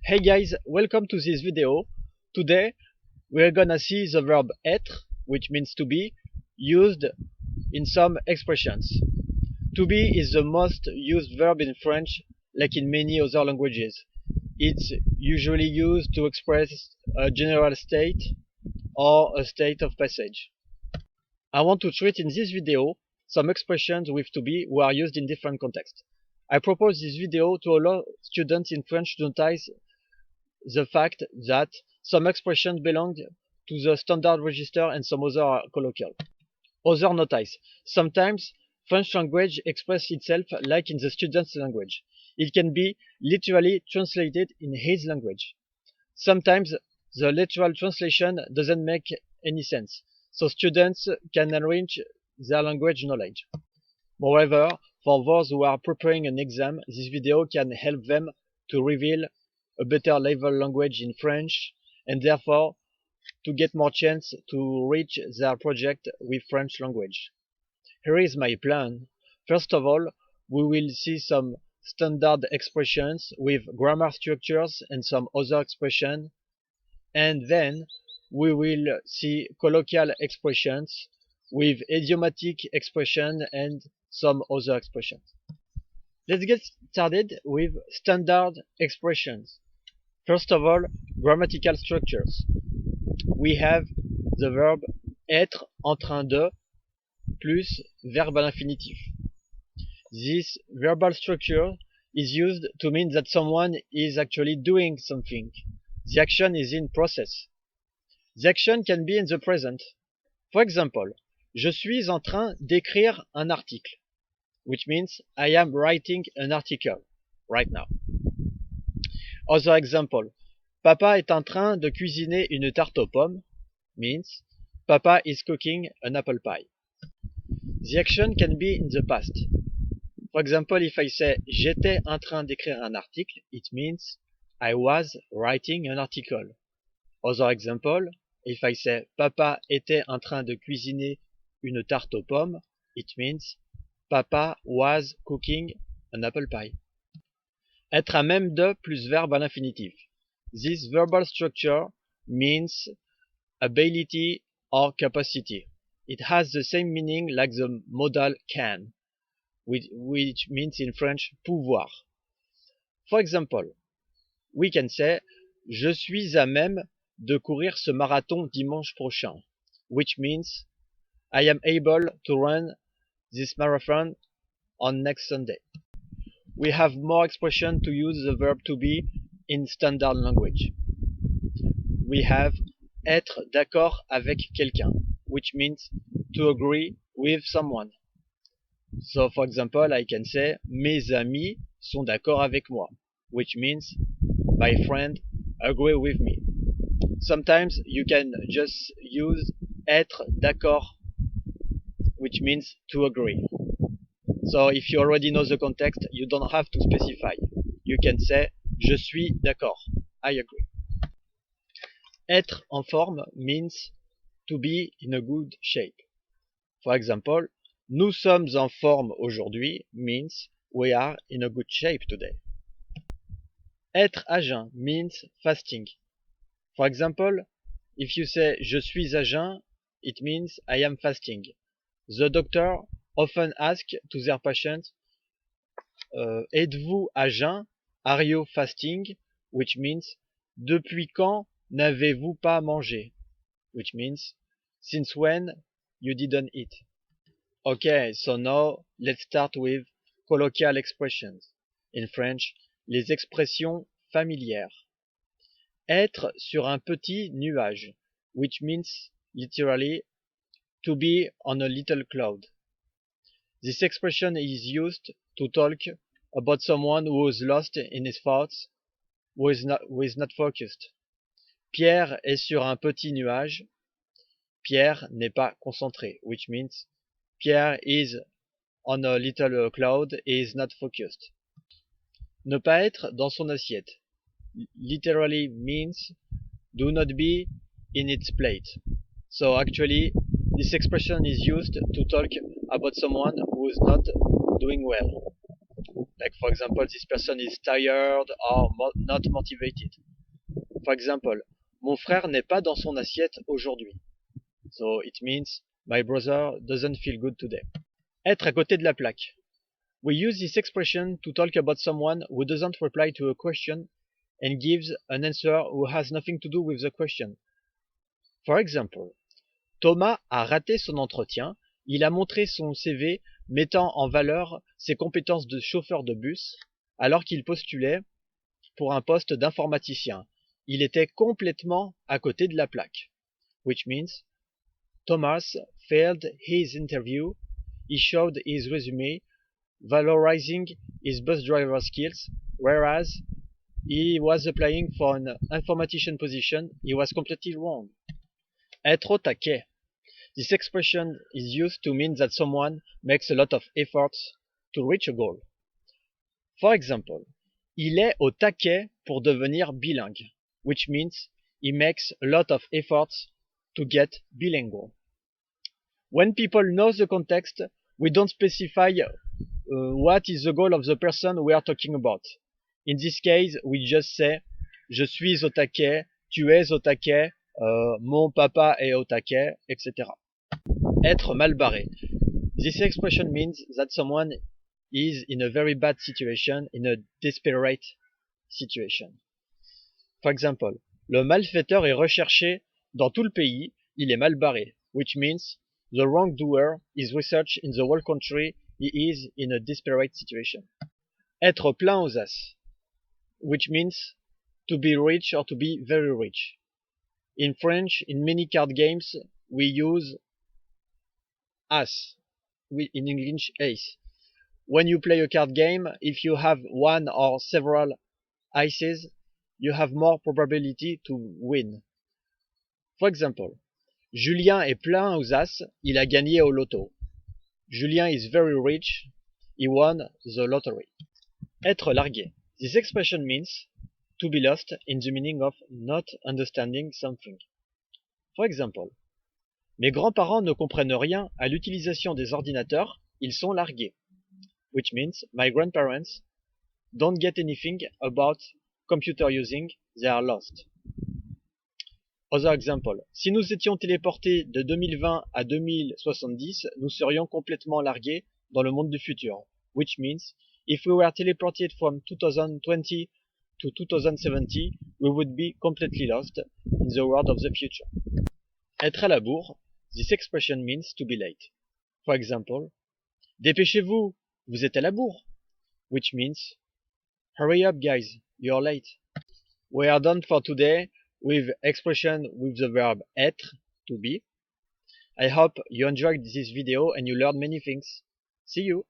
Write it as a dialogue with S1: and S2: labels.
S1: Hey guys, welcome to this video. Today we're gonna see the verb être, which means to be, used in some expressions. To be is the most used verb in French, like in many other languages. It's usually used to express a general state or a state of passage. I want to treat in this video some expressions with to be who are used in different contexts. I propose this video to allow students in French to notice the fact that some expressions belong to the standard register and some other are colloquial. Other notice. Sometimes French language expresses itself like in the student's language. It can be literally translated in his language. Sometimes the literal translation doesn't make any sense, so students can enrich their language knowledge. Moreover, for those who are preparing an exam, this video can help them to reveal a better level language in French and therefore to get more chance to reach their project with French language. Here is my plan. First of all, we will see some standard expressions with grammar structures and some other expressions, and then we will see colloquial expressions with idiomatic expression and some other expressions. Let's get started with standard expressions. First of all, grammatical structures. We have the verb être en train de plus verbe à l'infinitif. This verbal structure is used to mean that someone is actually doing something. The action is in process. The action can be in the present. For example, je suis en train d'écrire un article, which means I am writing an article right now. Other example, Papa est en train de cuisiner une tarte aux pommes means Papa is cooking an apple pie. The action can be in the past. For example, if I say j'étais en train d'écrire un article, it means I was writing an article. Other example, if I say Papa était en train de cuisiner une tarte aux pommes, it means Papa was cooking an apple pie. Être à même de plus verbe à l'infinitif. This verbal structure means ability or capacity. It has the same meaning like the modal can, which means in French pouvoir. For example, we can say je suis à même de courir ce marathon dimanche prochain, which means I am able to run this marathon on next Sunday. We have more expression to use the verb to be in standard language. We have être d'accord avec quelqu'un, which means to agree with someone. So for example, I can say mes amis sont d'accord avec moi, which means my friend agree with me. Sometimes you can just use être d'accord, which means to agree. So if you already know the context, you don't have to specify. You can say je suis d'accord, I agree. Être en forme means to be in a good shape. For example, nous sommes en forme aujourd'hui means we are in a good shape today. Être à jeun means fasting. For example, if you say je suis à jeun, it means I am fasting. The doctor often asks to their patients, êtes-vous à jeun? Are you fasting? Which means, depuis quand n'avez-vous pas mangé? Which means, since when you didn't eat? Okay, so now let's start with colloquial expressions. In French, les expressions familières. Être sur un petit nuage, which means literally to be on a little cloud. This expression is used to talk about someone who is lost in his thoughts, who is not focused. Pierre est sur un petit nuage. Pierre n'est pas concentré, which means Pierre is on a little cloud, he is not focused. Ne pas être dans son assiette literally means do not be in its plate. So actually, this expression is used to talk about someone who is not doing well. Like for example, this person is tired or not motivated. For example, mon frère n'est pas dans son assiette aujourd'hui. So it means my brother doesn't feel good today. Être à côté de la plaque. We use this expression to talk about someone who doesn't reply to a question and gives an answer who has nothing to do with the question. For example, Thomas a raté son entretien, il a montré son CV mettant en valeur ses compétences de chauffeur de bus alors qu'il postulait pour un poste d'informaticien. Il était complètement à côté de la plaque. Which means Thomas failed his interview, he showed his resume valorizing his bus driver skills, whereas he was applying for an informatician position, he was completely wrong. Être au taquet. This expression is used to mean that someone makes a lot of efforts to reach a goal. For example, il est au taquet pour devenir bilingue, which means he makes a lot of efforts to get bilingual. When people know the context, we don't specify what is the goal of the person we are talking about. In this case, we just say je suis au taquet, tu es au taquet, mon papa est au taquet, etc. Être mal barré. This expression means that someone is in a very bad situation, in a desperate situation. For example, le malfaiteur est recherché dans tout le pays, il est mal barré, which means the wrongdoer is researched in the whole country, he is in a desperate situation. Être plein aux as, which means to be rich or to be very rich. In French, in many card games, we use as, in English ace. When you play a card game, if you have one or several aces, you have more probability to win. For example, Julien est plein aux as, il a gagné au loto. Julien is very rich, he won the lottery. Être largué. This expression means to be lost in the meaning of not understanding something. For example, mes grands-parents ne comprennent rien à l'utilisation des ordinateurs, ils sont largués. Which means my grandparents don't get anything about computer using, they are lost. Other example. Si nous étions téléportés de 2020 à 2070, nous serions complètement largués dans le monde du futur. Which means, if we were teleported from 2020 to 2070, we would be completely lost in the world of the future. Être à la bourre. This expression means to be late. For example, dépêchez-vous, vous êtes à la bourre. Which means, hurry up guys, you're late. We are done for today with expression with the verb être, to be. I hope you enjoyed this video and you learned many things. See you!